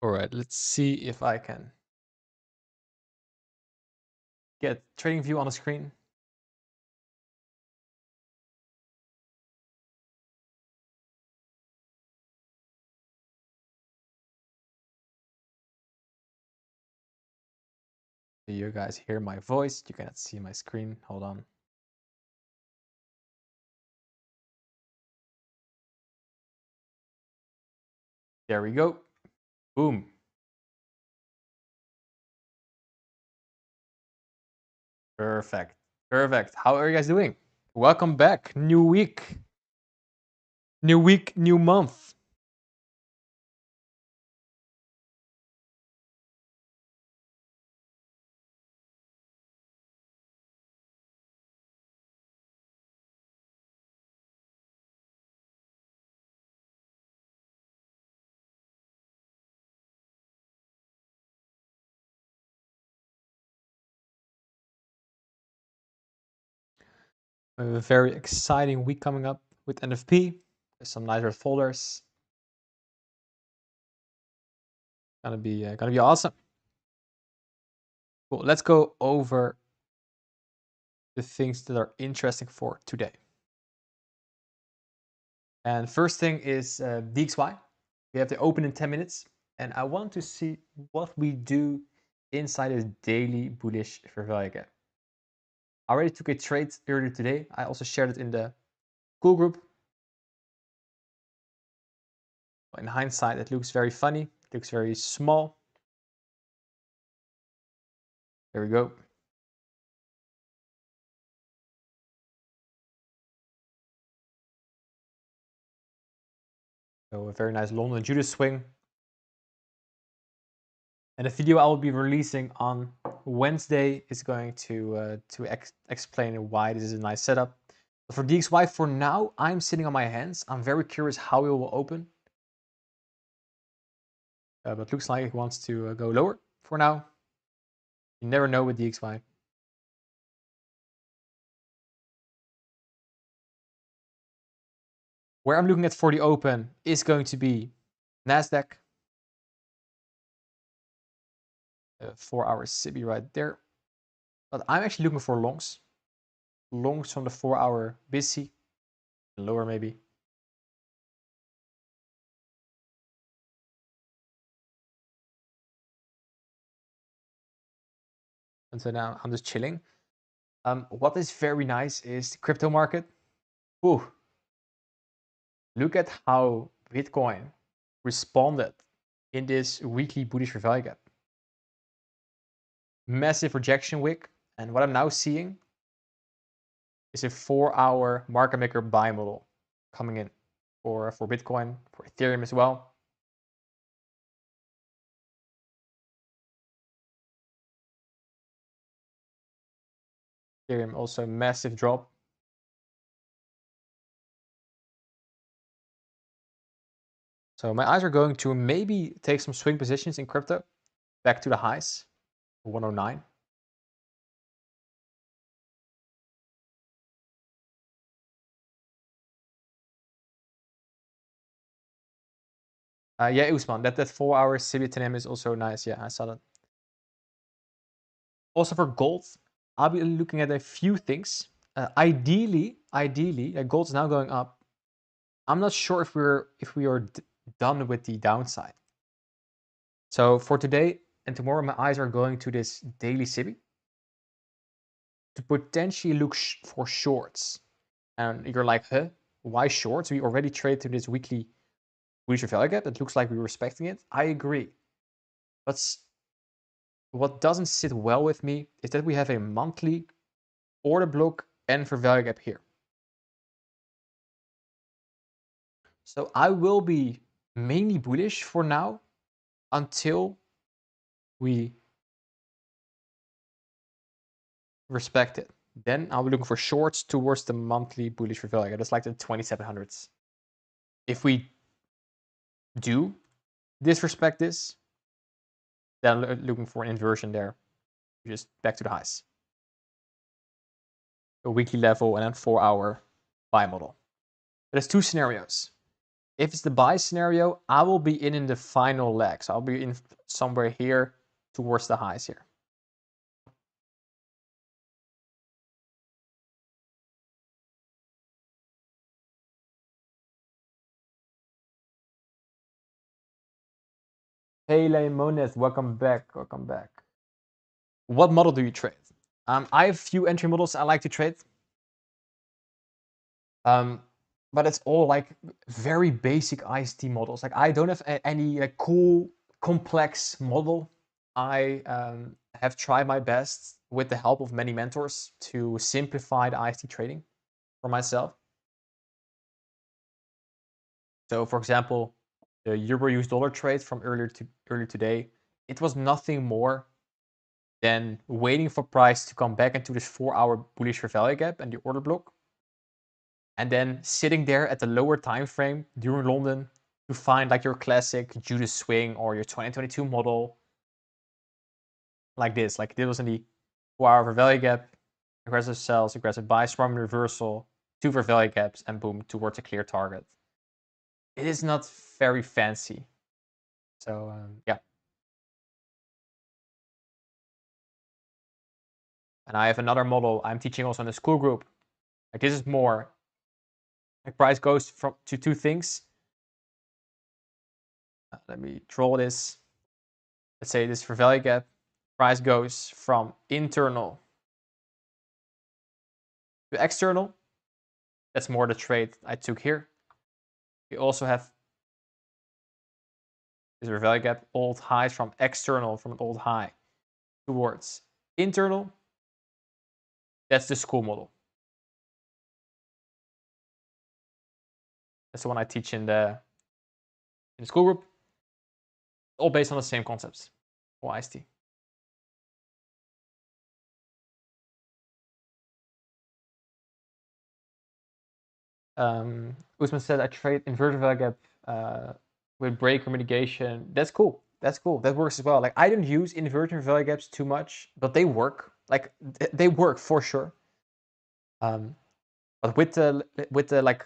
All right, let's see if I can get trading view on the screen. Do you guys hear my voice? You cannot see my screen. Hold on. There we go. Boom. Perfect. Perfect. How are you guys doing? Welcome back. New week. New week, new month. We have a very exciting week coming up with NFP. There's some nice red folders. Gonna be awesome. Cool. Let's go over the things that are interesting for today. And first thing is DXY. We have to open in 10 minutes. And I want to see what we do inside this daily bullish fair value gap. I already took a trade earlier today. I also shared it in the Skool group. In hindsight, it looks very funny. It looks very small. There we go. So a very nice London Judas swing. And the video I will be releasing on Wednesday is going to explain why this is a nice setup. But for DXY, for now, I'm sitting on my hands. I'm very curious how it will open. But looks like it wants to go lower for now. You never know with DXY. Where I'm looking at for the open is going to be NASDAQ. 4-hour SIBI right there. But I'm actually looking for longs. Longs from the 4-hour BTC. Lower maybe. And so now I'm just chilling. What is very nice is the crypto market. Ooh. Look at how Bitcoin responded in this weekly bullish value gap. Massive rejection wick. And what I'm now seeing is a 4-hour market maker buy model coming in for Bitcoin, for Ethereum as well. Ethereum also massive drop. So my eyes are going to maybe take some swing positions in crypto back to the highs, 109. Yeah, Usman, that 4-hour CBTNM is also nice. Yeah, I saw that. Also for gold, I'll be looking at a few things. Ideally, gold is now going up. I'm not sure if we are done with the downside. So for today and tomorrow, my eyes are going to this daily CB to potentially look for shorts. And you're like, huh? Why shorts? We already trade to this weekly bullish value gap. It looks like we're respecting it. I agree. But what doesn't sit well with me is that we have a monthly order block and for value gap here. So I will be mainly bullish for now until we respect it. Then I'll be looking for shorts towards the monthly bullish for value gap. That's like the 2700s. If we do disrespect this, then I'm looking for an inversion there. Just back to the highs. A weekly level and then 4-hour buy model. There's two scenarios. If it's the buy scenario, I will be in the final leg. So I'll be in somewhere here towards the highs here. Hey, Leimones, welcome back. Welcome back. What model do you trade? I have a few entry models I like to trade. But it's all like very basic IST models. Like I don't have any like cool, complex model. I have tried my best with the help of many mentors to simplify the IST trading for myself. So for example, the Euro US dollar trade from earlier today, it was nothing more than waiting for price to come back into this 4-hour bullish fair value gap and the order block, and then sitting there at the lower time frame during London to find like your classic Judas swing or your 2022 model like this. Like this was in the 4-hour fair value gap, aggressive sells, aggressive buys, from reversal, 2 fair value gaps, and boom, towards a clear target. It is not very fancy. So yeah. And I have another model I'm teaching also in the Skool group. Like this is more, like price goes from to 2 things. Let me draw this. Let's say this for value gap. Price goes from internal to external. That's more the trade I took here. We also have this value gap, old highs from external, from an old high towards internal. That's the Skool model. That's the one I teach in the Skool group. All based on the same concepts. Or IST. Usman said I trade inverted value gap with breaker mitigation. That's cool. That's cool. That works as well. Like I don't use inverted value gaps too much, but they work. Like they work for sure. But with the like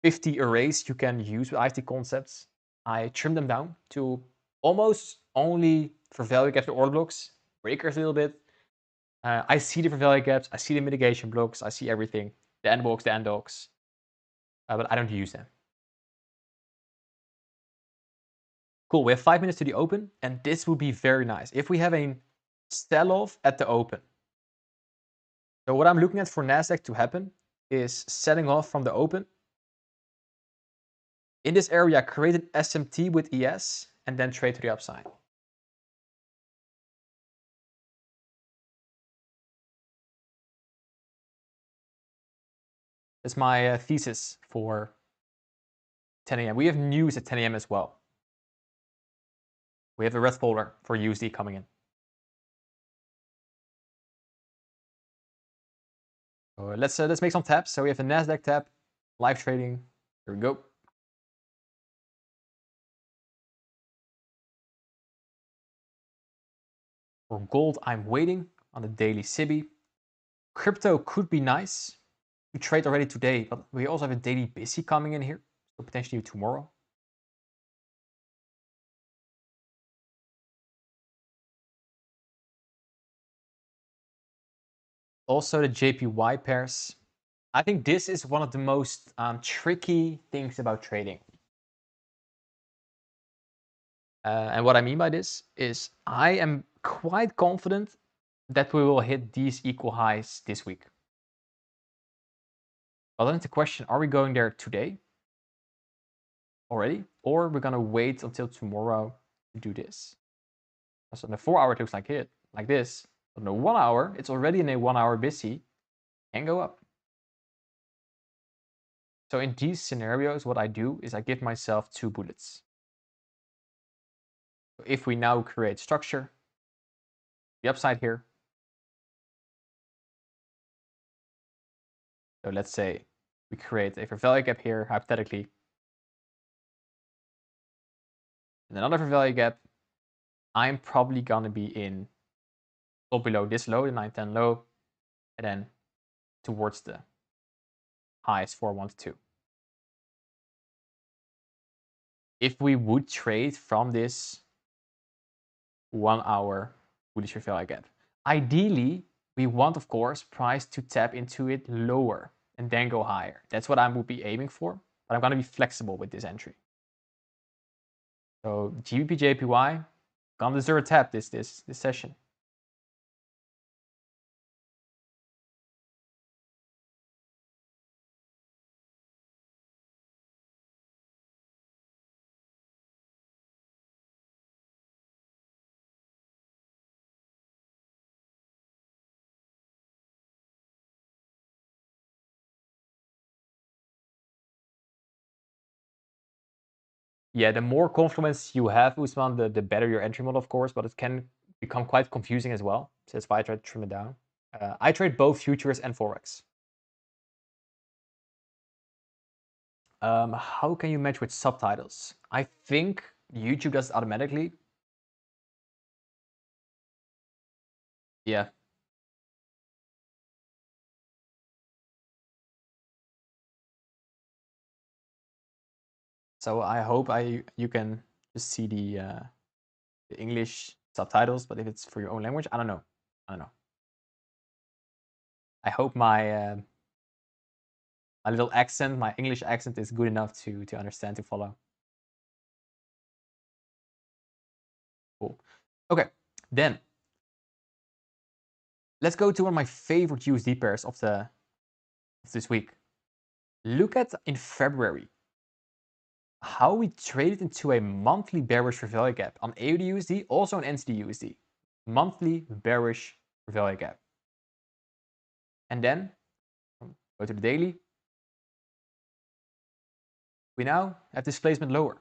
50 arrays you can use with IST concepts, I trim them down to almost only for value gaps or order blocks, breakers a little bit. I see the value gaps, I see the mitigation blocks, I see everything, the end blocks, the end dogs, but I don't use them. Cool, we have 5 minutes to the open, and this would be very nice if we have a sell-off at the open. So what I'm looking at for Nasdaq to happen is selling off from the open. In this area, create an SMT with ES and then trade to the upside. That's my thesis for 10 a.m. We have news at 10 a.m. as well. We have a red folder for USD coming in. So let's make some taps. So we have the Nasdaq tap, live trading. Here we go. For gold, I'm waiting on the daily SIBI. Crypto could be nice to trade already today, but we also have a daily busy coming in here, so potentially tomorrow. Also the JPY pairs. I think this is one of the most tricky things about trading. And what I mean by this is I am quite confident that we will hit these equal highs this week. But then it's the question, are we going there today already? Or we're going to wait until tomorrow to do this? So in the 4-hour, it looks like this. But in the 1 hour, it's already in a 1-hour busy, can go up. So in these scenarios, what I do is I give myself 2 bullets. So if we now create structure, the upside here. So let's say we create a fair value gap here, hypothetically. And another fair value gap. I'm probably going to be in well below this low, the 910 low, and then towards the highs 412. if we would trade from this 1 hour bullish failure gap. Ideally, we want, of course, price to tap into it lower and then go higher. That's what I would be aiming for, but I'm going to be flexible with this entry. So GBP JPY gonna deserve a tap this session. Yeah, the more confidence you have, Usman, the better your entry model, of course, but it can become quite confusing as well. So that's why I try to trim it down. I trade both futures and Forex. How can you match with subtitles? I think YouTube does it automatically. Yeah. So I hope you can just see the English subtitles, but if it's for your own language, I don't know. I don't know. I hope my my little accent, my English accent, is good enough to understand, to follow. Cool. Okay, then let's go to one of my favorite USD pairs of this week. Look at in February how we traded into a monthly bearish value gap on AUD/USD, also on NZD/USD. Monthly bearish value gap. And then go to the daily. We now have displacement lower.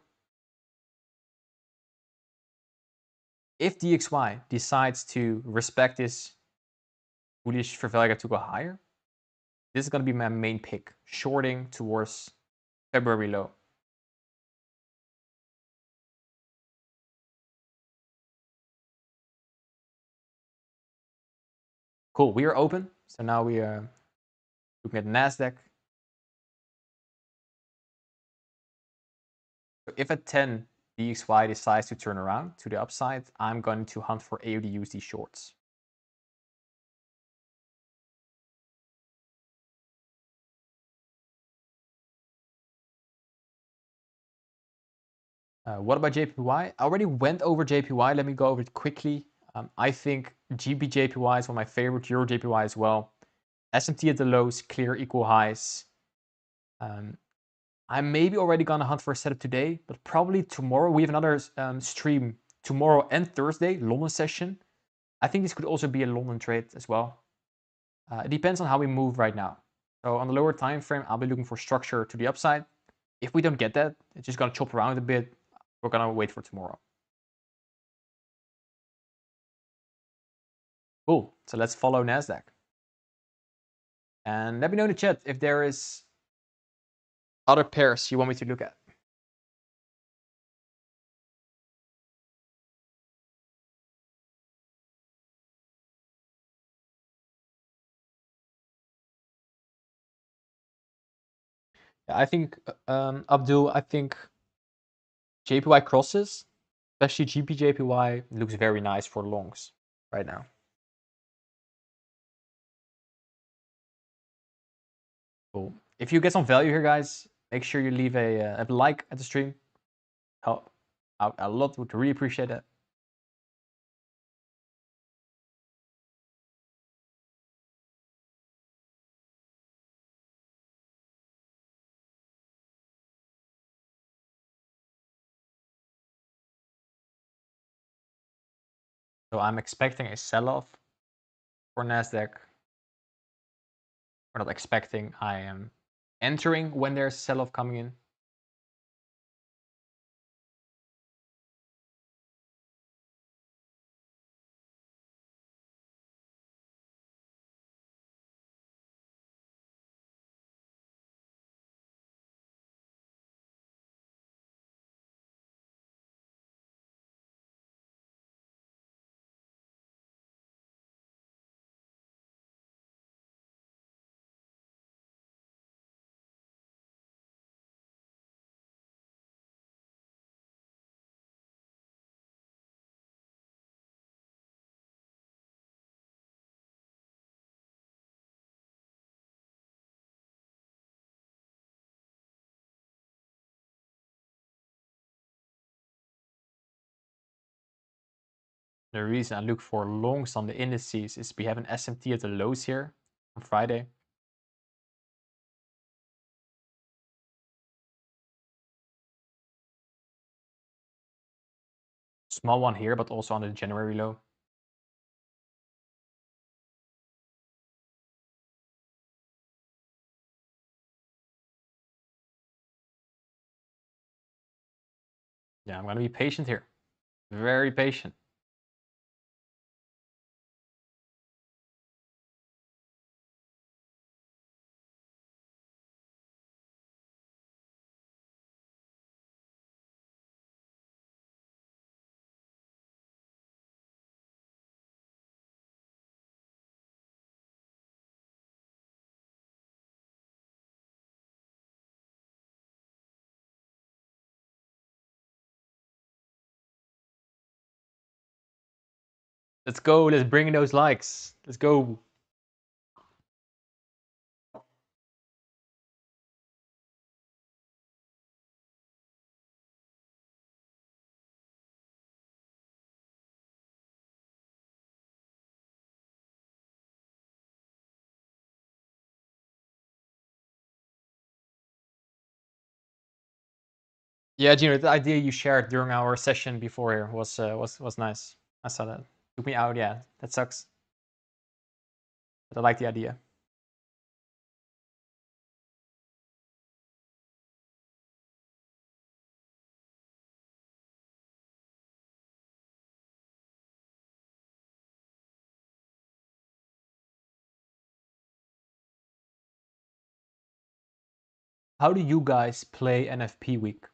If DXY decides to respect this bullish for value gap to go higher, this is going to be my main pick, shorting towards February low. Cool, we are open. So now we are looking at NASDAQ. So if at 10 DXY decides to turn around to the upside, I'm going to hunt for AUD/USD shorts. What about JPY? I already went over JPY. Let me go over it quickly. I think GBP/JPY is one of my favorite, Euro/JPY as well. S&T at the lows, clear equal highs. I'm maybe already gonna hunt for a setup today, but probably tomorrow. We have another stream tomorrow and Thursday, London session. I think this could also be a London trade as well. It depends on how we move right now. So on the lower time frame, I'll be looking for structure to the upside. If we don't get that, it's just gonna chop around a bit. We're gonna wait for tomorrow. Cool. So let's follow NASDAQ. And let me know in the chat if there is other pairs you want me to look at. I think, Abdul, I think JPY crosses, especially GBP/JPY, looks very nice for longs right now. Cool. If you get some value here, guys, make sure you leave a like at the stream. Help out a lot. Would really appreciate it. So I'm expecting a sell-off for NASDAQ. Or not expecting, I am entering when there's sell-off coming in. The reason I look for longs on the indices is we have an SMT at the lows here on Friday. Small one here, but also on the January low. Yeah, I'm gonna be patient here. Very patient. Let's go. Let's bring in those likes. Let's go. Yeah, Gino, the idea you shared during our session before here was nice. I saw that. Took me out. Yeah, that sucks. But I like the idea. How do you guys play NFP week?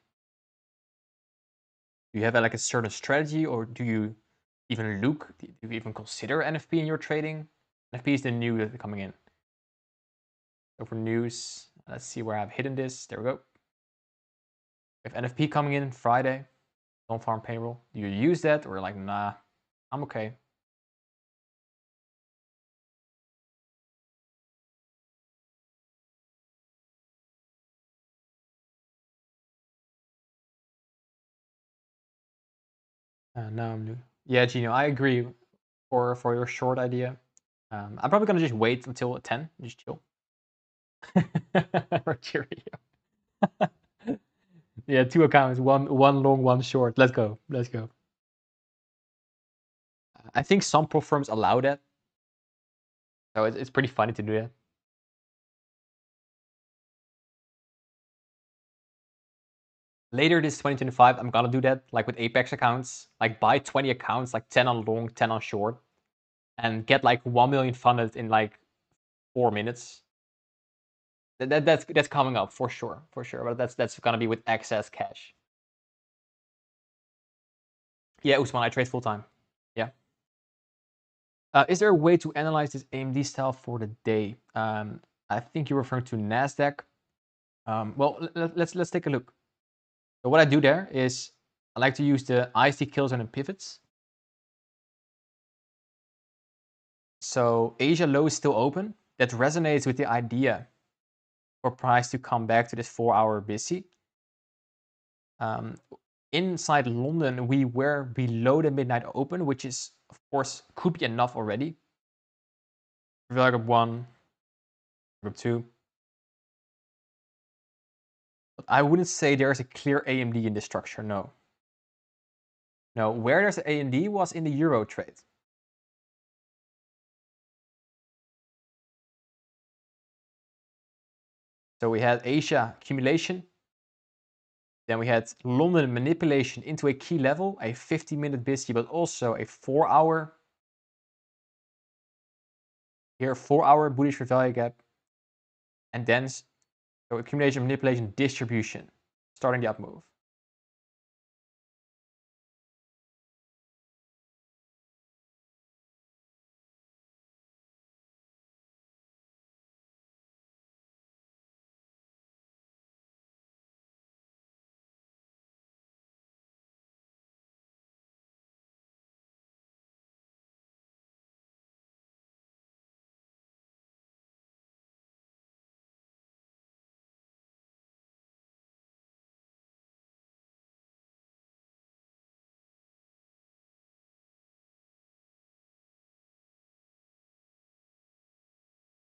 Do you have like a certain strategy, or do you even look? Do you even consider NFP in your trading? NFP is the new that coming in. So for news, let's see where I've hidden this. There we go. We have NFP coming in Friday, non-farm payroll. Do you use that, or like, nah, I'm okay? No, I'm new. Yeah, Gino, I agree for your short idea. I'm probably gonna just wait until 10, just chill. Yeah, 2 accounts, one long, one short. Let's go. Let's go. I think some pro firms allow that, so it's pretty funny to do that. Later this 2025, I'm gonna do that, like with Apex accounts, like buy 20 accounts, like 10 on long, 10 on short, and get like 1 million funded in like 4 minutes. That's coming up for sure, but that's gonna be with excess cash. Yeah, Usman, I trade full time. Yeah. Is there a way to analyze this AMD style for the day? I think you're referring to Nasdaq. Well, let's take a look. So what I do there is I like to use the IC kills and the pivots. So Asia low is still open. That resonates with the idea for price to come back to this 4-hour busy. Inside London, we were below the midnight open, which is, of course, could be enough already. Group 1, Group 2. But I wouldn't say there's a clear AMD in this structure, no. No, where there's AMD was in the Euro trade. So we had Asia accumulation. Then we had London manipulation into a key level, a 50-minute busy, but also a 4-hour. Here, 4-hour bullish for value gap. And then so accumulation, manipulation, distribution, starting the up move.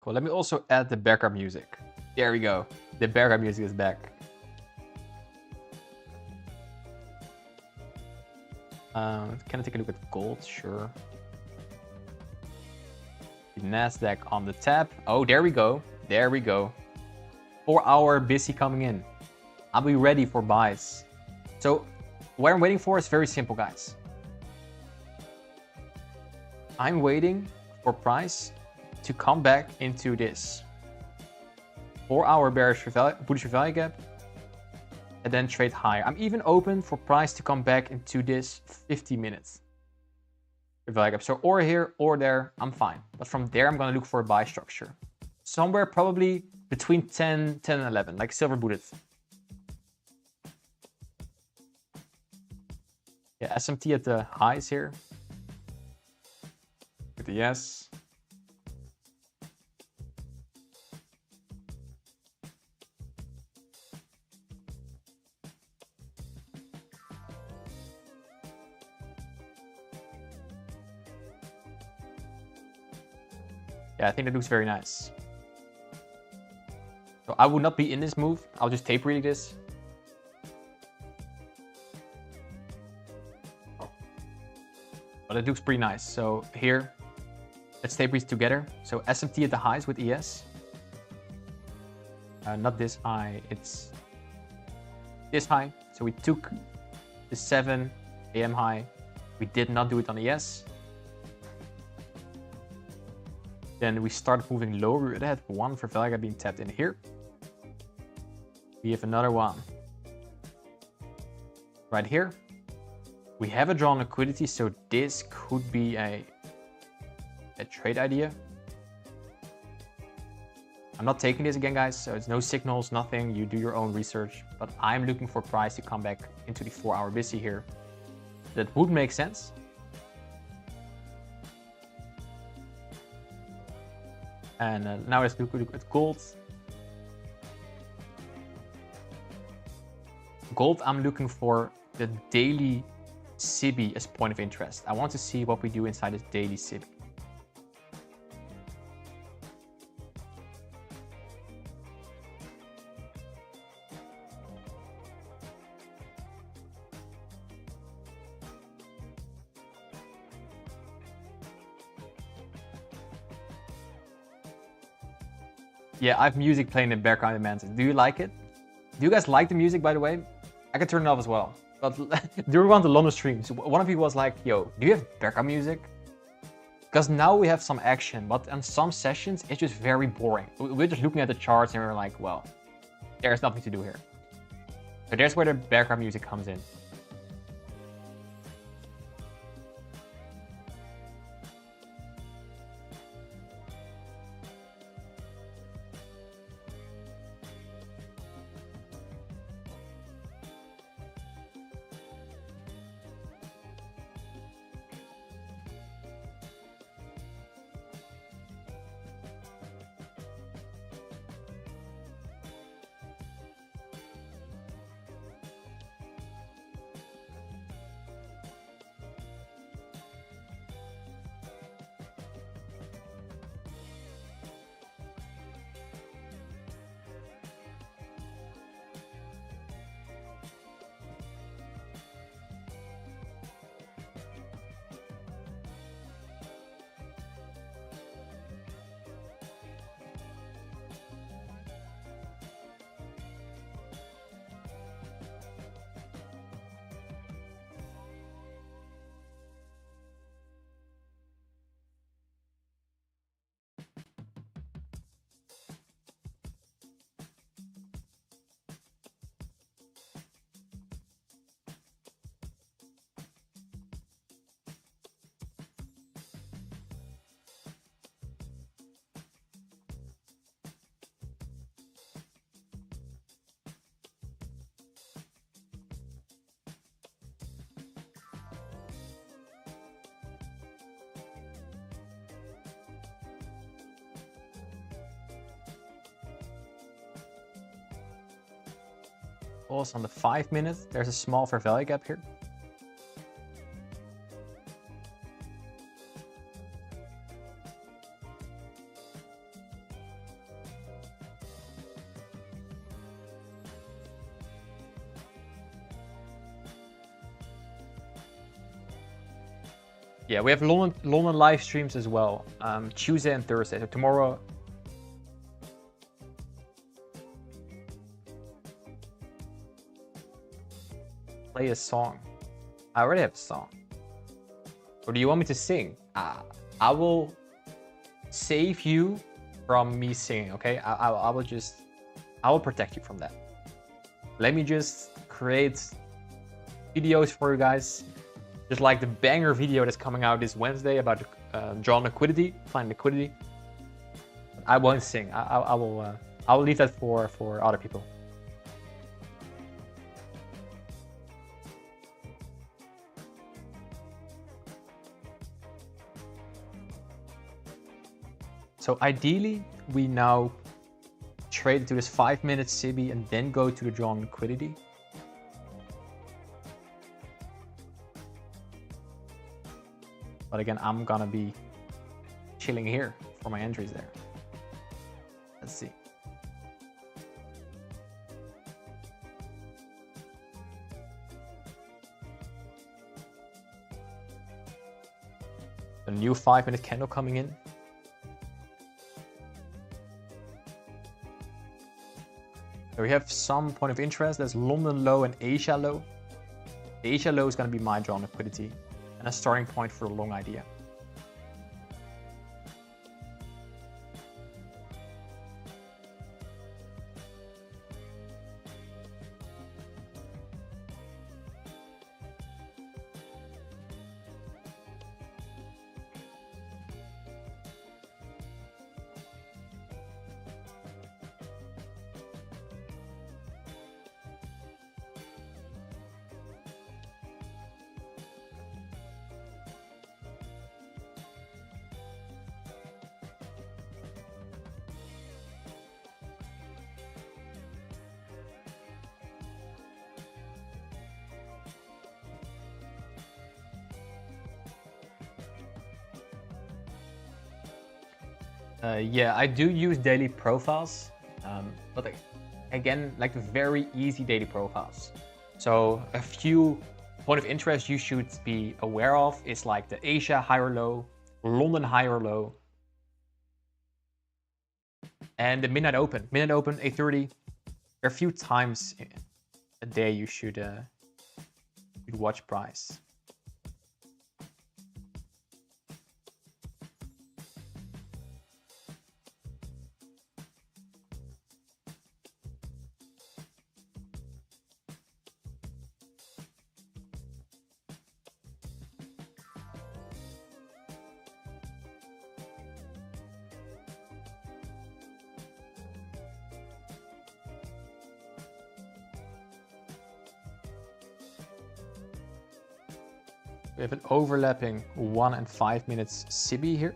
Cool. Let me also add the background music. There we go. The background music is back. Can I take a look at gold? Sure. NASDAQ on the tab. Oh, there we go. There we go. 4-hour busy coming in. I'll be ready for buys. So what I'm waiting for is very simple, guys. I'm waiting for price to come back into this 4-hour bearish bullish value gap and then trade higher. I'm even open for price to come back into this 50 minutes value gap. So or here or there, I'm fine. But from there, I'm gonna look for a buy structure. Somewhere probably between 10 and 11, like silver bullet. Yeah, SMT at the highs here. With the yes. Yeah, I think that looks very nice. So I would not be in this move. I'll just tape read this. But it looks pretty nice. So here, let's tape read together. So SMT at the highs with ES. Not this high, it's this high. So we took the 7 AM high. We did not do it on ES. Then we started moving lower. We had one for value being tapped in here. We have another one right here. We have a drawn liquidity, so this could be a trade idea. I'm not taking this again, guys, so it's no signals, nothing. You do your own research, but I'm looking for price to come back into the 4-hour busy here. That would make sense. And now let's look at gold. Gold, I'm looking for the daily SIBI as point of interest. I want to see what we do inside this daily SIBI. Yeah, I have music playing in the background in Mantis. Do you like it? Do you guys like the music, by the way? I can turn it off as well. But during one of the London streams, one of you was like, yo, do you have background music? Because now we have some action, but on some sessions, it's just very boring. We're just looking at the charts and we're like, well, there's nothing to do here. So there's where the background music comes in. Also on the 5 minute, there's a small fair value gap here. Yeah, we have London live streams as well, Tuesday and Thursday. So tomorrow. Play a song. I already have a song. Or do you want me to sing? I will save you from me singing, okay? I will protect you from that. Let me just create videos for you guys. Just like the banger video that's coming out this Wednesday about draw liquidity, find liquidity. I won't sing. I will leave that for other people. So ideally, we now trade to this 5-minute SIBI and then go to the drawn liquidity. But again, I'm gonna be chilling here for my entries there. Let's see. A new 5-minute candle coming in. So we have some point of interest. There's London low and Asia low. Asia low is going to be my drawn liquidity and a starting point for a long idea. Yeah, I do use daily profiles, but again, like very easy daily profiles. So a few point of interest you should be aware of is like the Asia high or low, London high or low, and the midnight open. Midnight open 8:30. There are a few times a day you should watch price. We have an overlapping 1 and 5 minutes SIBI here.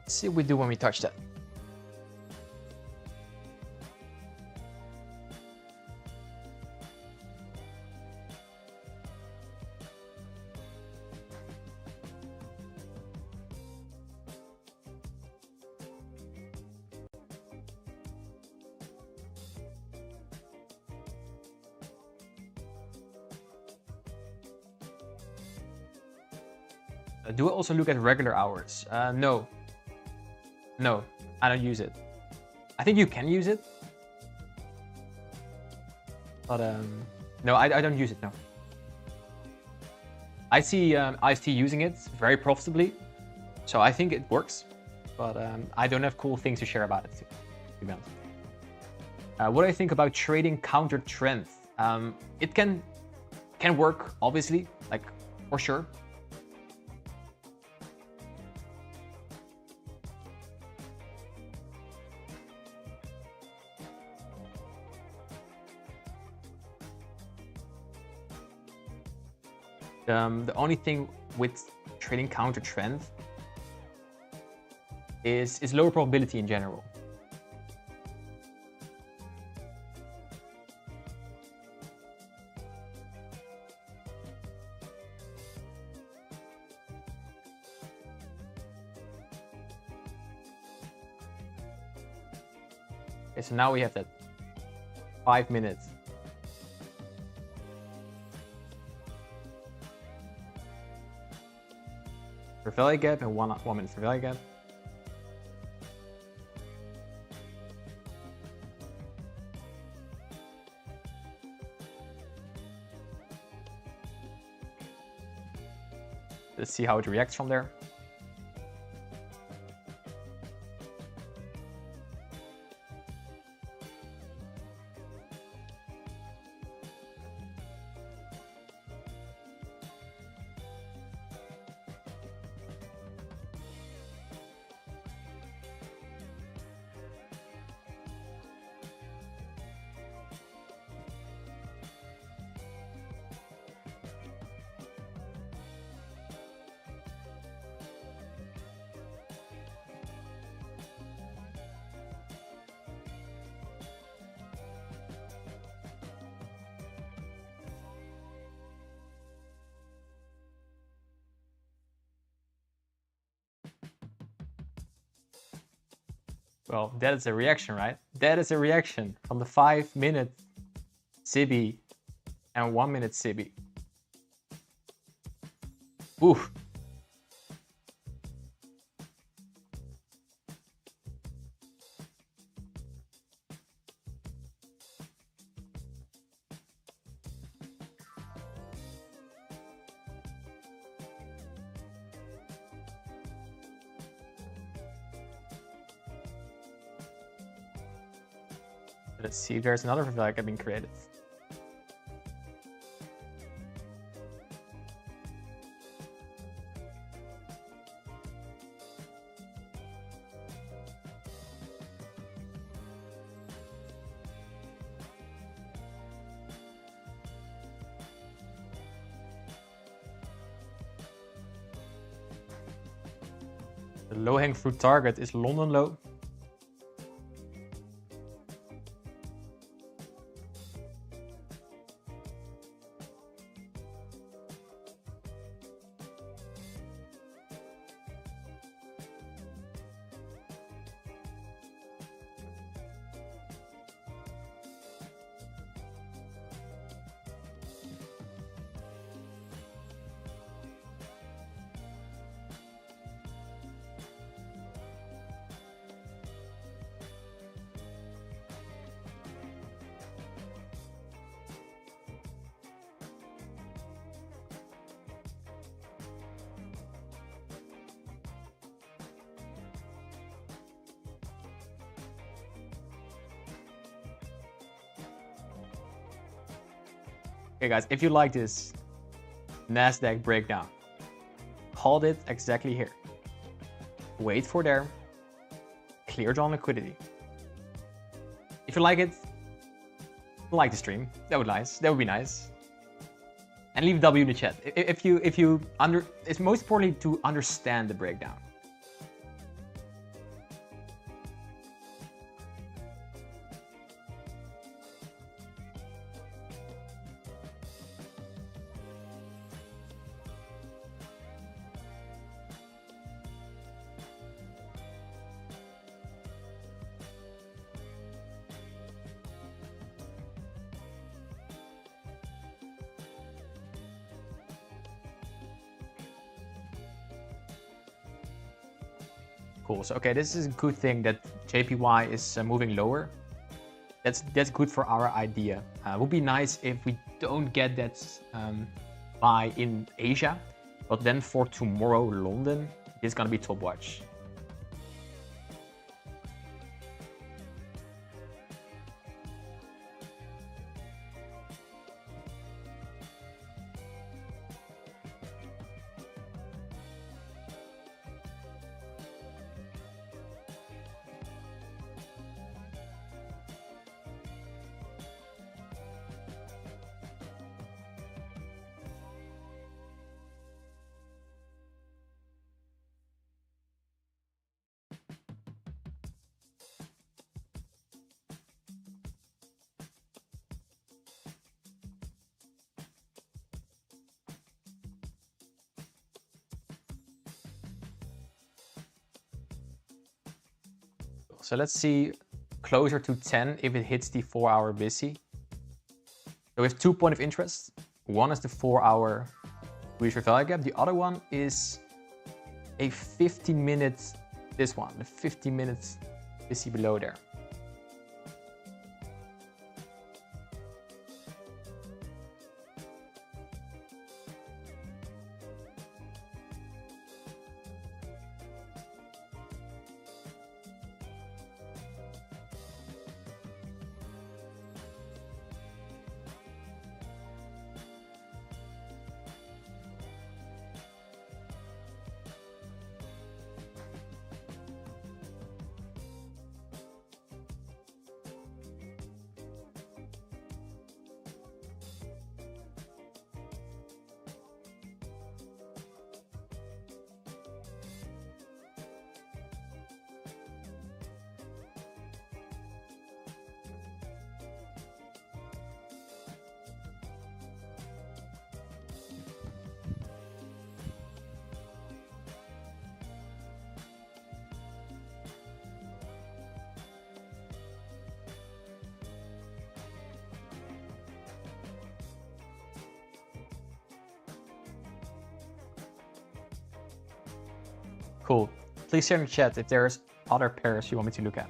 Let's see what we do when we touch that. Do I also look at regular hours? No. No, I don't use it. I think you can use it. But no, I don't use it, no. I see IST using it very profitably. So I think it works. But I don't have cool things to share about it, to be honest. What do I think about trading counter trend? It can work, obviously, like for sure. The only thing with trading counter trend is lower probability in general. Okay, so now we have that 5 minutes fair value gap and 1 minute fair value gap. Let's see how it reacts from there. Well, that is a reaction, right? That is a reaction from the 5-minute SIBI and 1 minute SIBI. Oof. Let's see if there's another fair value gap being created. The low-hanging fruit target is London low. Okay guys, if you like this Nasdaq breakdown, hold it exactly here. Wait for there. Clear drawn liquidity. If you like it, like the stream. That would be nice. And leave W in the chat. It's most importantly to understand the breakdown. Cool. So okay, this is a good thing that JPY is moving lower. That's good for our idea. It would be nice if we don't get that buy in Asia, but then for tomorrow London, it's gonna be top watch. So let's see closer to 10 if it hits the 4-hour BTC. So we have 2 points of interest. One is the 4-hour bullish value gap. The other one is a 15 minutes, this one, the 15 minutes you see below there. Cool. Please share in the chat if there's other pairs you want me to look at.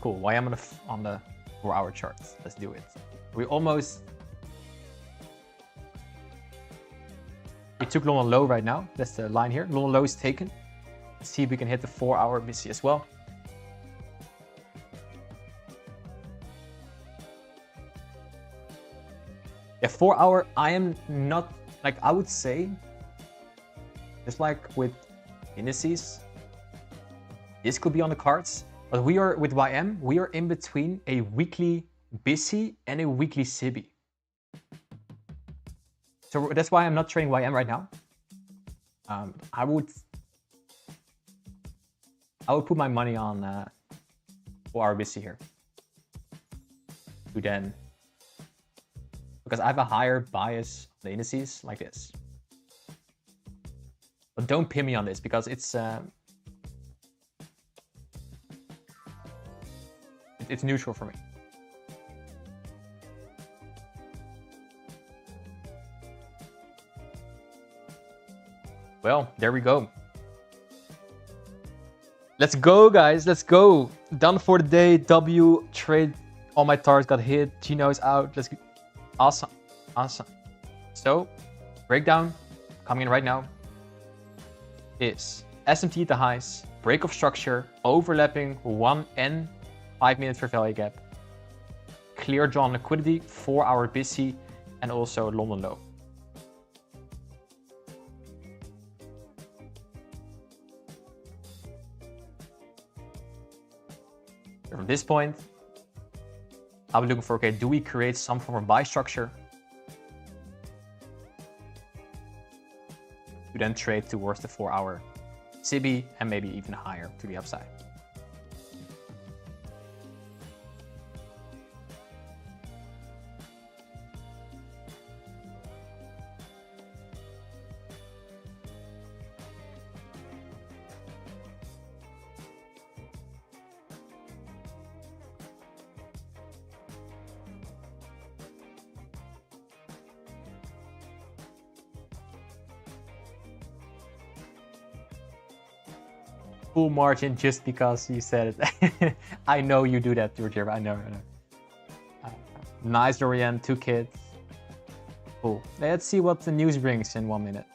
Cool. Why am I on the 4-hour chart? Let's do it. We took long and low right now. That's the line here. Long and low is taken. Let's see if we can hit the 4-hour BTC as well. Yeah, 4-hour. I am not like I would say. Just like with indices, this could be on the cards. But we are with YM, we are in between a weekly BTC and a weekly SIBI. So that's why I'm not trading YM right now. I would put my money on 4-hour BTC here. To then, because I have a higher bias on the indices like this. But don't pin me on this because it's neutral for me. Well, there we go. Let's go, guys. Let's go. Done for the day. W trade. All my targets got hit. Gino is out. Let's go. Awesome. Awesome. So, breakdown coming in right now is SMT at the highs, break of structure, overlapping 1 and 5 minutes for value gap, clear drawn liquidity, 4-hour BTC, and also London low. From this point, I'll be looking for, okay, do we create some form of buy structure to then trade towards the 4-hour SIBI and maybe even higher to the upside. full margin just because you said it. I know you do that, Georgia. I know. Nice, Dorian. 2 kids. Cool. Let's see what the news brings in 1 minute.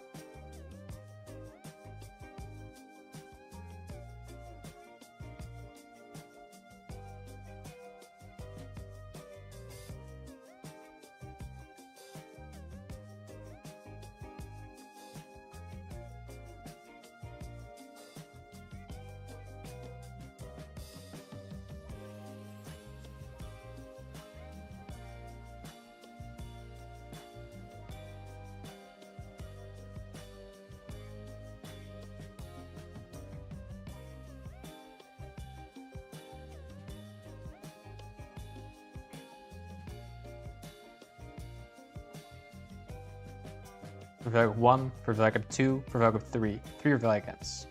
Vervelgap 1, Vervelgap 2, Vervelgap 3. 3 Vervelgaps.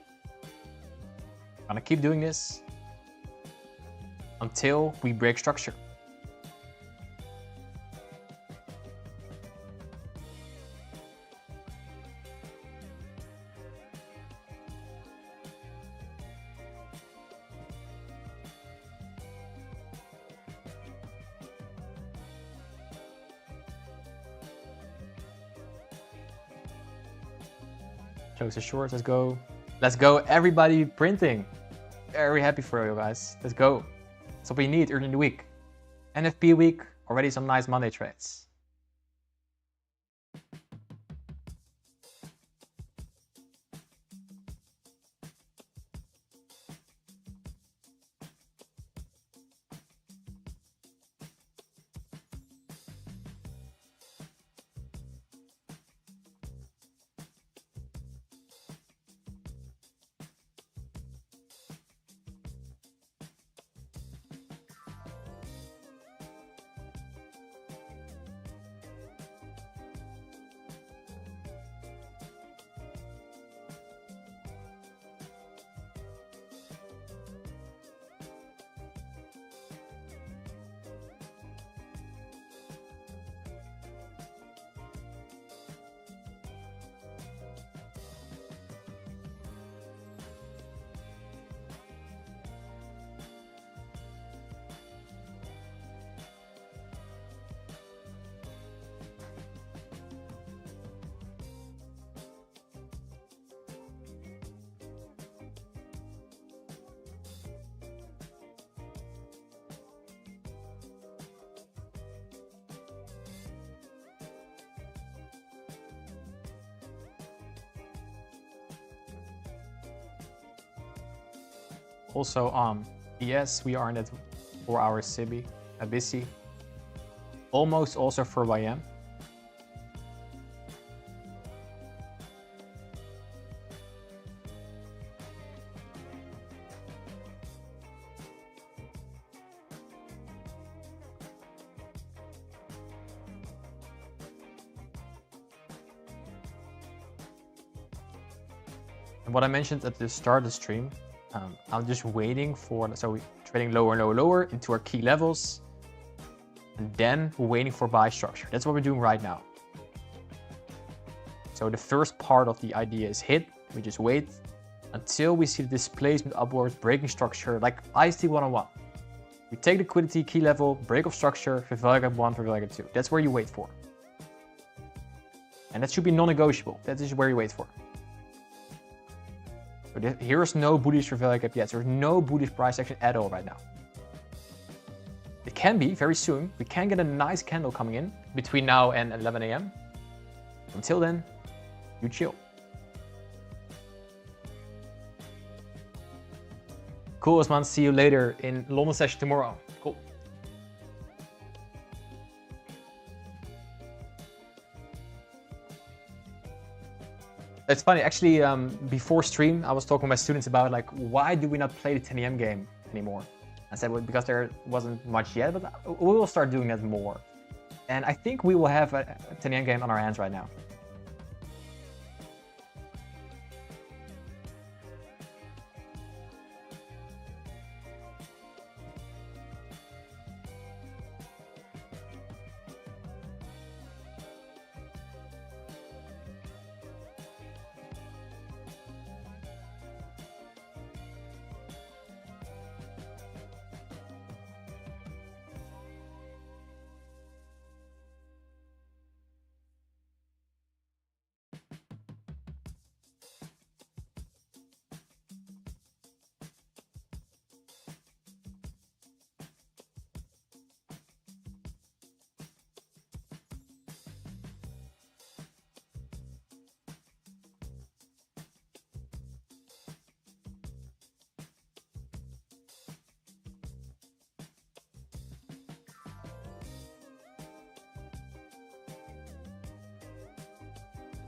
I'm gonna keep doing this until we break structure. Close the shorts, let's go. Let's go, everybody printing. Very happy for you guys. Let's go. That's what we need early in the week. NFP week, already some nice Monday trades. Also on yes, we are in that 4-hour CB, busy. Almost also for YM. And what I mentioned at the start of the stream, I'm just waiting for, so we're trading lower and lower, lower into our key levels. And then we're waiting for buy structure. That's what we're doing right now. So the first part of the idea is hit. We just wait until we see the displacement upwards, breaking structure, like IST 101. We take liquidity, key level, break of structure, Vervelgap 1, Vervelgap 2. That's where you wait for. And that should be non-negotiable. That is where you wait for. So here's no bullish Vervelgap yet. There's no bullish price action at all right now. It can be very soon. We can get a nice candle coming in between now and 11 a.m. Until then, you chill. Cool, Osman. See you later in London session tomorrow. Cool. It's funny, actually, before stream, I was talking with my students about, like, why do we not play the 10 a.m. game anymore? I said, well, because there wasn't much yet, but we will start doing that more. And I think we will have a 10 a.m. game on our hands right now.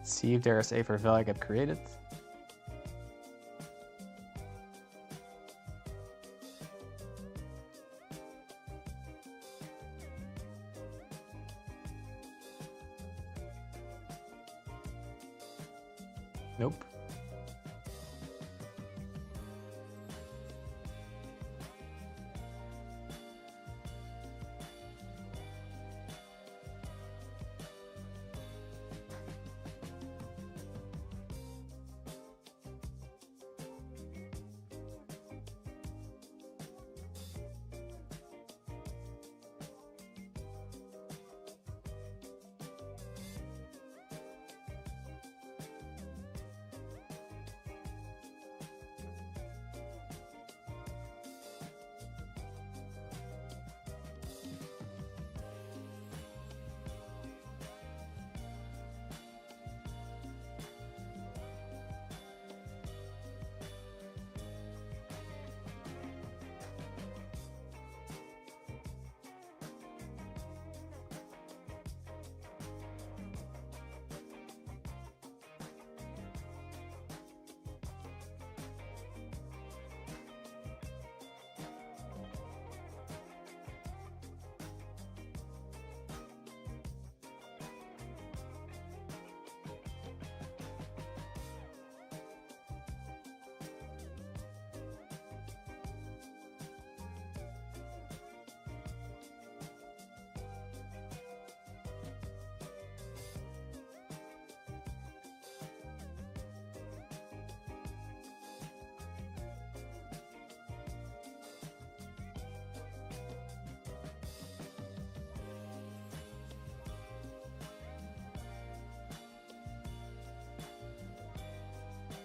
See if there's a fair value gap created. Nope.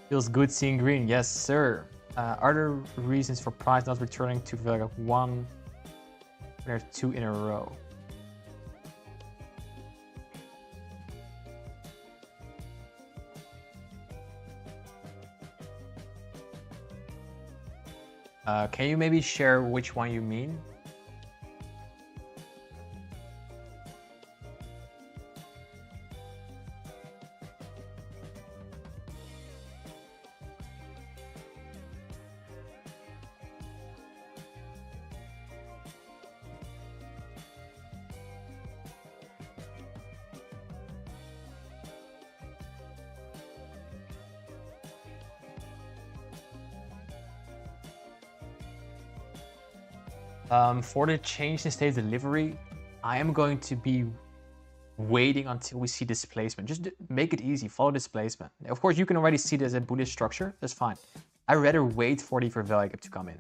Feels good seeing green. Yes, sir. Are there reasons for price not returning to value of 1? There's 2 in a row. Can you maybe share which one you mean? 'For the change in state delivery, I am going to be waiting until we see displacement. Just make it easy, follow displacement. Of course, you can already see this as a bullish structure. That's fine. I'd rather wait for the fair value gap to come in.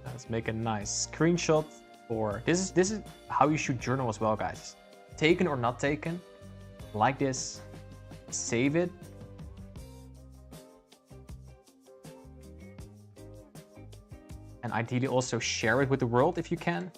Let's make a nice screenshot. Or this is how you should journal as well, guys. Taken or not taken, like this, save it. And ideally also share it with the world if you can.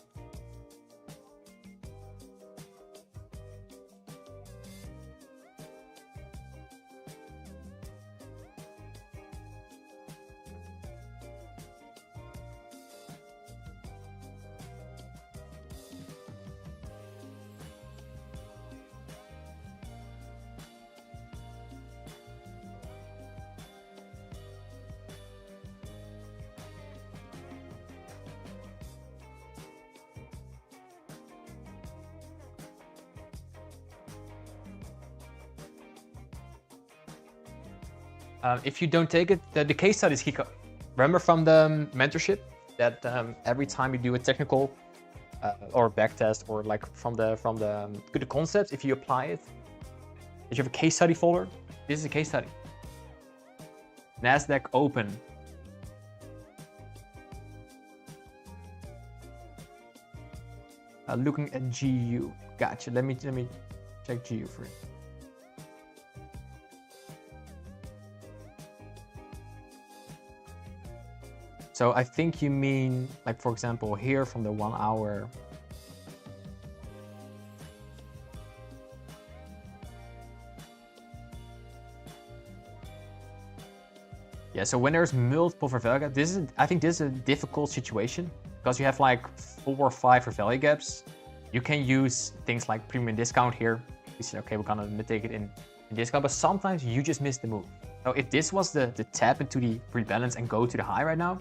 If you don't take it, the case studies, Kiko. Remember from the mentorship that every time you do a technical or backtest or like from the concepts, if you apply it, Did you have a case study folder? This is a case study. NASDAQ open. Looking at GU. Gotcha. Let me check GU for you. So I think you mean, like, for example, here from the 1 hour. Yeah, so when there's multiple fair value gaps, I think this is a difficult situation because you have like 4 or 5 fair value gaps. You can use things like premium discount here. You say, okay, we're gonna take it in discount, but sometimes you just miss the move. So if this was the tap into the rebalance and go to the high right now,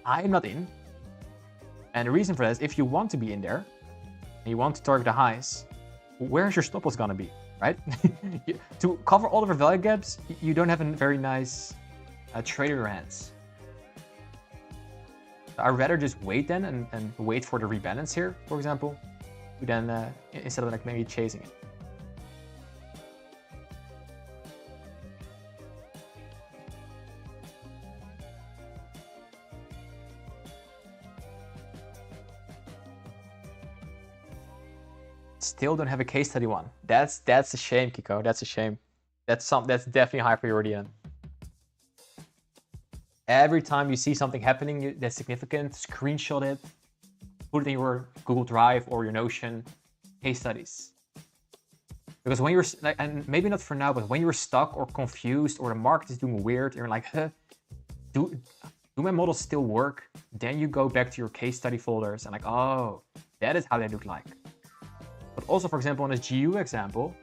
I'm not in. And the reason for that is if you want to be in there and you want to target the highs, where's your stop loss gonna be, right? To cover all of your value gaps, you don't have a very nice trade in your hands. I'd rather just wait then and wait for the rebalance here, for example, then instead of like maybe chasing it. Still don't have a case study one. That's a shame, Kiko. That's a shame. That's definitely high priority then. Every time you see something happening that's significant, screenshot it, put it in your Google Drive or your Notion, case studies. Because when you're like, and maybe not for now, but when you're stuck or confused or the market is doing weird, you're like, huh, do my models still work? Then you go back to your case study folders and like, oh, that is how they look like. But also, for example, in this GU example,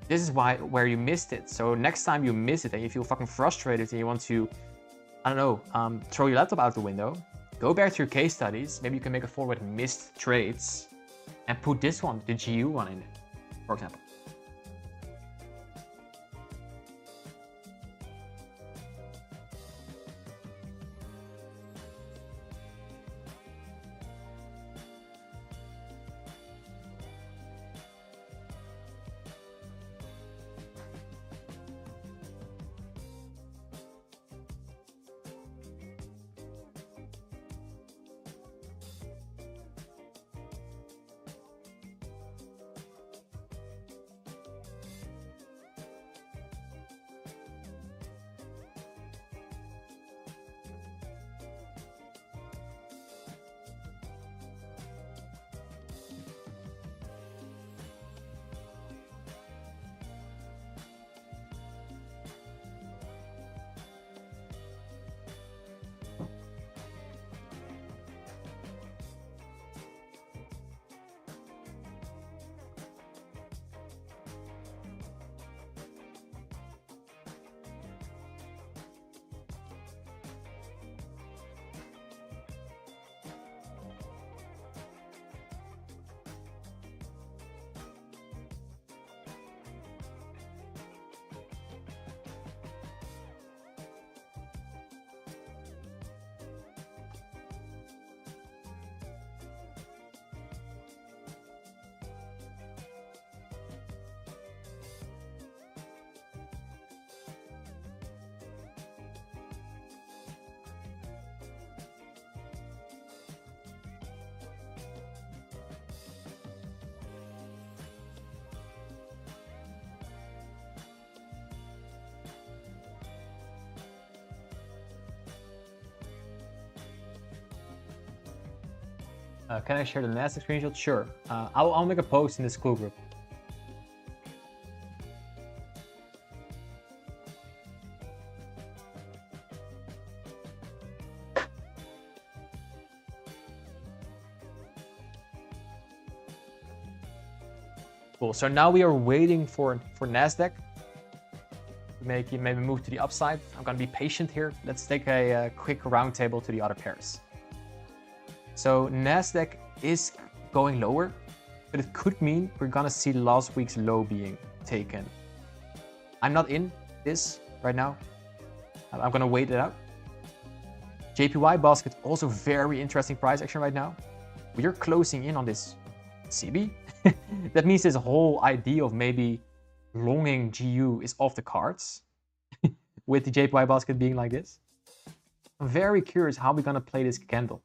this is where you missed it. So next time you miss it and you feel fucking frustrated and you want to, I don't know, throw your laptop out the window, go back to your case studies. Maybe you can make a folder with missed trades and put this one, the GU one, in it, for example. Can I share the NASDAQ screenshot? Sure. I'll make a post in the Skool group. Cool. So now we are waiting for NASDAQ to maybe move to the upside. I'm gonna be patient here. Let's take a quick roundtable to the other pairs. So NASDAQ is going lower, but it could mean we're gonna see last week's low being taken. I'm not in this right now. I'm gonna wait it out. JPY basket, also very interesting price action right now. We are closing in on this CB. That means this whole idea of maybe longing GU is off the cards with the JPY basket being like this. I'm very curious how we're gonna play this candle.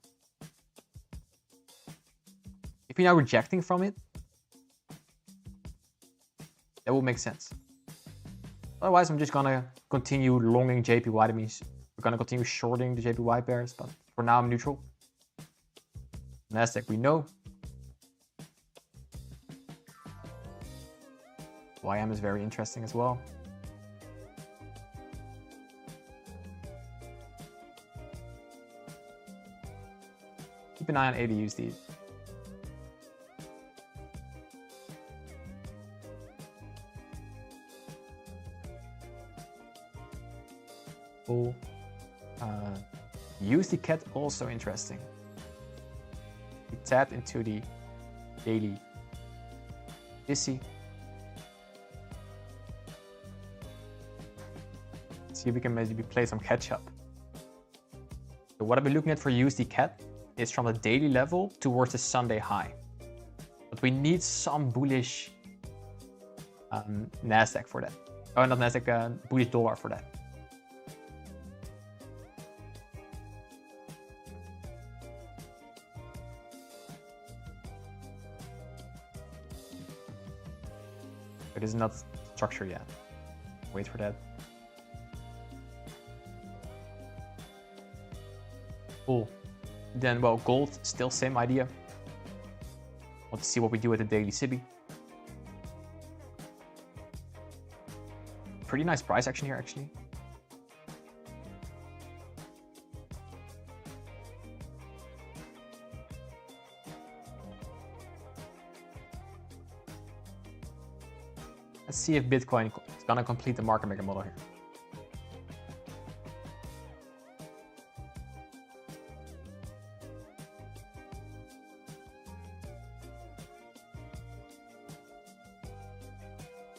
If you're now rejecting from it, that will make sense. Otherwise, I'm just gonna continue longing JPY. That means we're gonna continue shorting the JPY pairs, but for now I'm neutral. Nasdaq, we know. YM is very interesting as well. Keep an eye on ADUSD. Cool. USD CAT also interesting. We tap into the daily BTC. See if we can maybe play some catch up. So what I've been looking at for USD CAT is from the daily level towards the Sunday high. But we need some bullish Nasdaq for that. Oh, not Nasdaq, bullish dollar for that. It is not structured yet. Wait for that. Cool. Then, well, gold, still same idea. Want to see what we do at the daily SIBI. Pretty nice price action here, actually. Let's see if Bitcoin is gonna complete the market maker model here.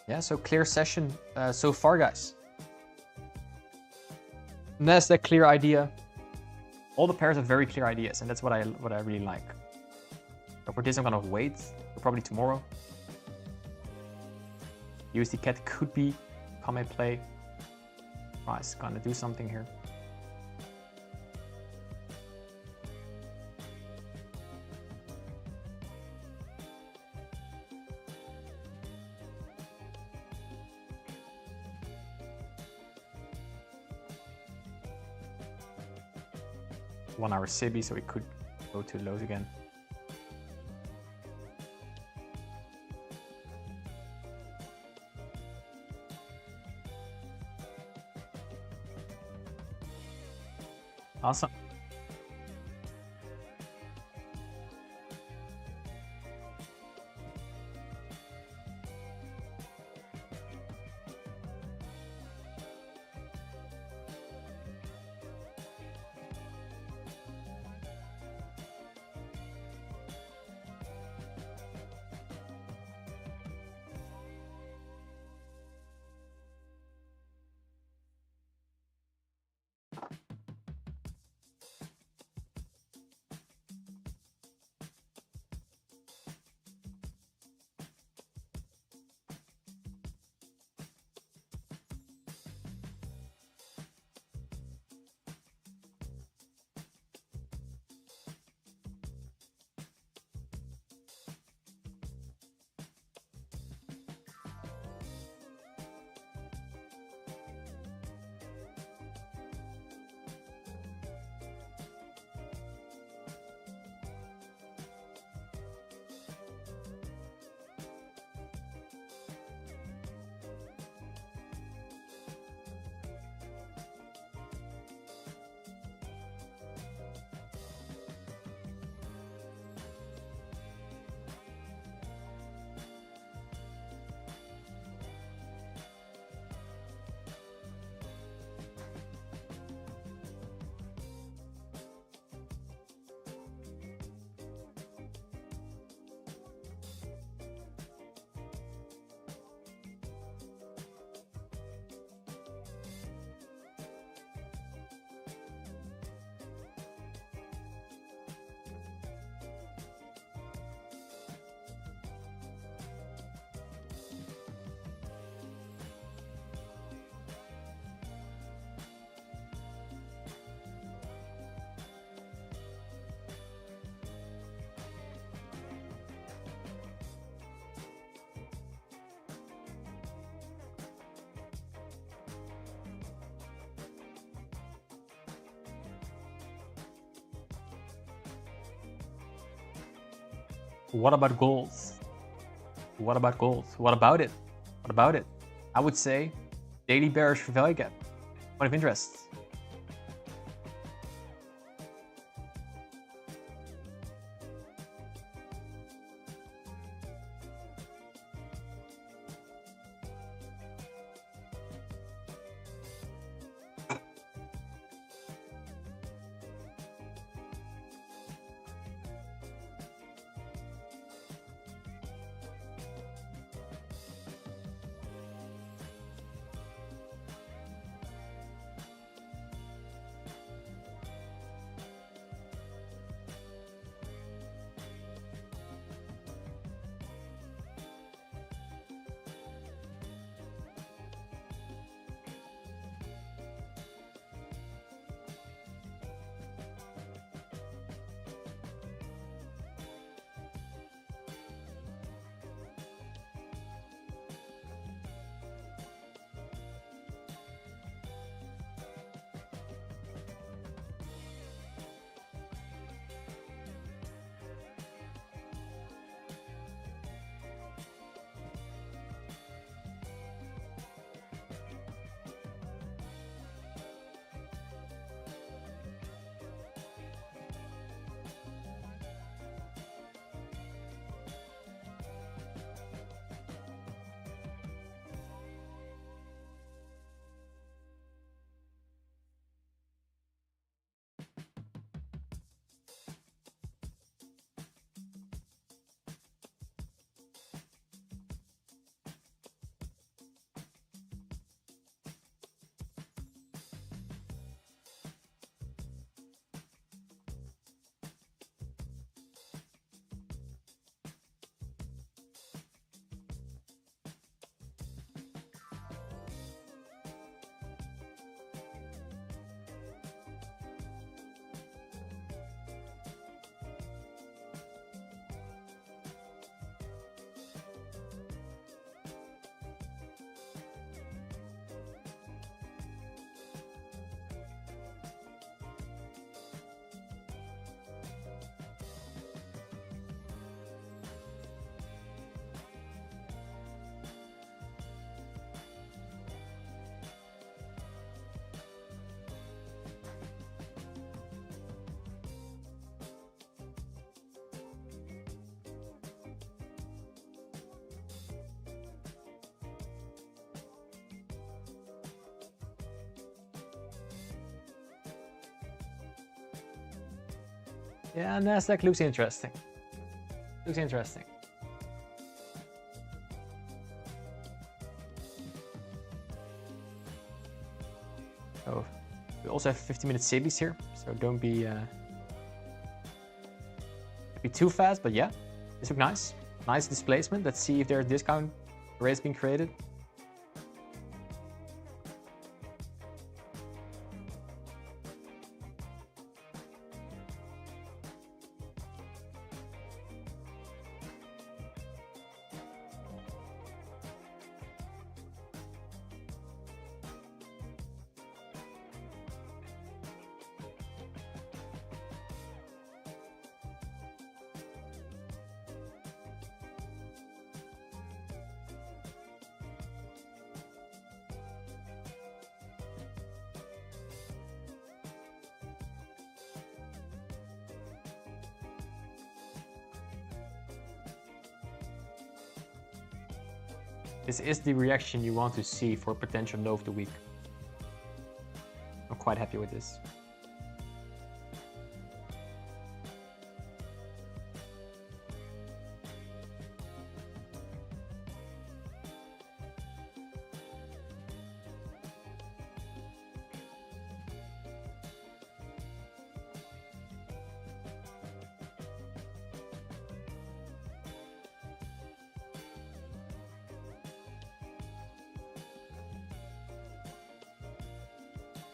Yeah, so clear session so far, guys. Nasdaq, clear idea. All the pairs have very clear ideas, and that's what I really like. So for this, I'm gonna wait for probably tomorrow. USD CAT could come in play. Price gonna do something here. One hour SIBI, so it could go to lows again. Awesome. What about gold? What about gold? What about it? What about it? I would say daily bearish for value gap. Point of interest. Yeah, Nasdaq looks interesting. Looks interesting. Oh, we also have 15-minute cities here, so don't be too fast. But yeah, this looks nice. Nice displacement. Let's see if there's discount rates being created. This is the reaction you want to see for potential low of the week. I'm quite happy with this.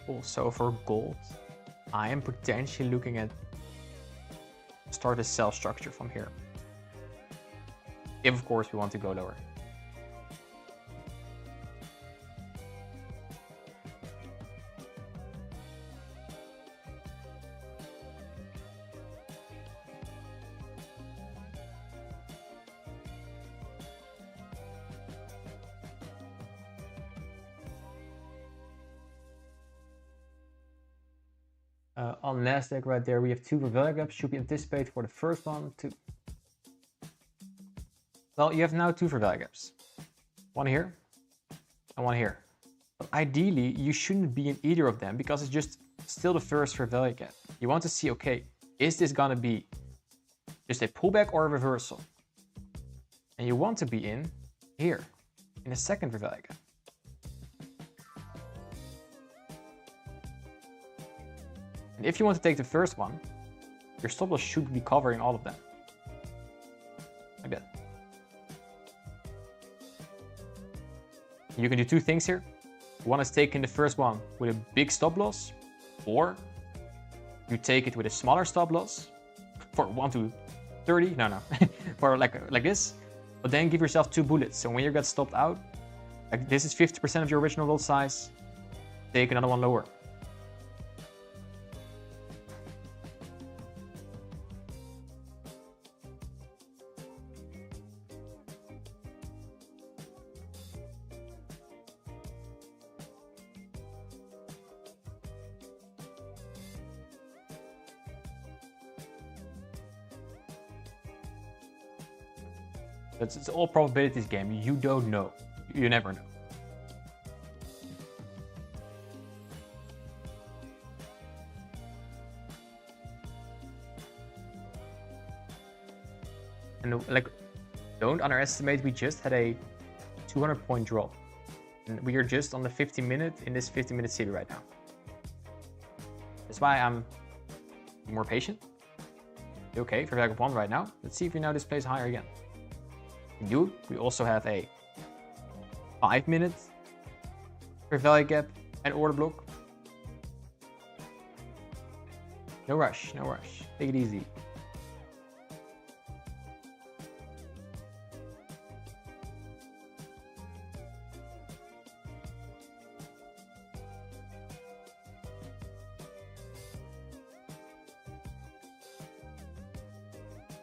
Also for gold, I am potentially looking at start a sell structure from here. If of course we want to go lower. On Nasdaq right there, we have 2 value gaps. Should we anticipate for the first one? 2. Well, you have now 2 value gaps. One here and one here. But ideally, you shouldn't be in either of them because it's just still the first value gap. You want to see, okay, is this gonna be just a pullback or a reversal? And you want to be in here, in the second value gap. And if you want to take the first one, your stop loss should be covering all of them. Like that. You can do 2 things here. One is taking the first one with a big stop loss, or you take it with a smaller stop loss for 1 to 30, no, for like this, but then give yourself 2 bullets. So when you get stopped out, like this is 50% of your original lot size, take another one lower. It's all probabilities game. You don't know. You never know. And like, don't underestimate, we just had a 200-point drop. And we are just on the 50-minute in this 50-minute series right now. That's why I'm more patient. Okay, for value gap 1 right now. Let's see if we now this plays higher again. We also have a 5-minute value gap and order block. No rush, no rush. Take it easy.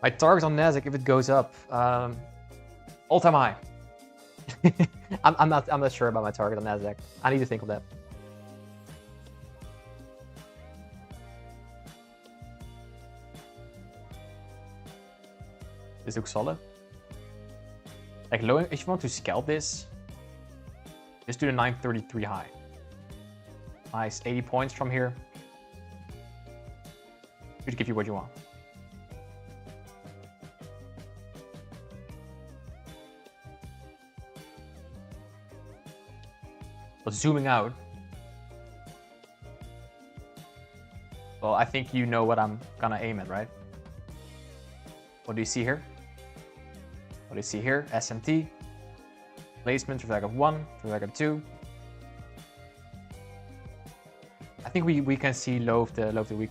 My target on Nasdaq, if it goes up, all-time high. I'm not sure about my target on Nasdaq. I need to think of that. This looks solid. Like low, if you want to scalp this, just do the 933 high. Nice, 80 points from here. Should give you what you want. But zooming out, well, I think you know what I'm gonna aim at, right? What do you see here? What do you see here? SMT, placement for value gap 1, for value gap 2. I think we can see low of the week.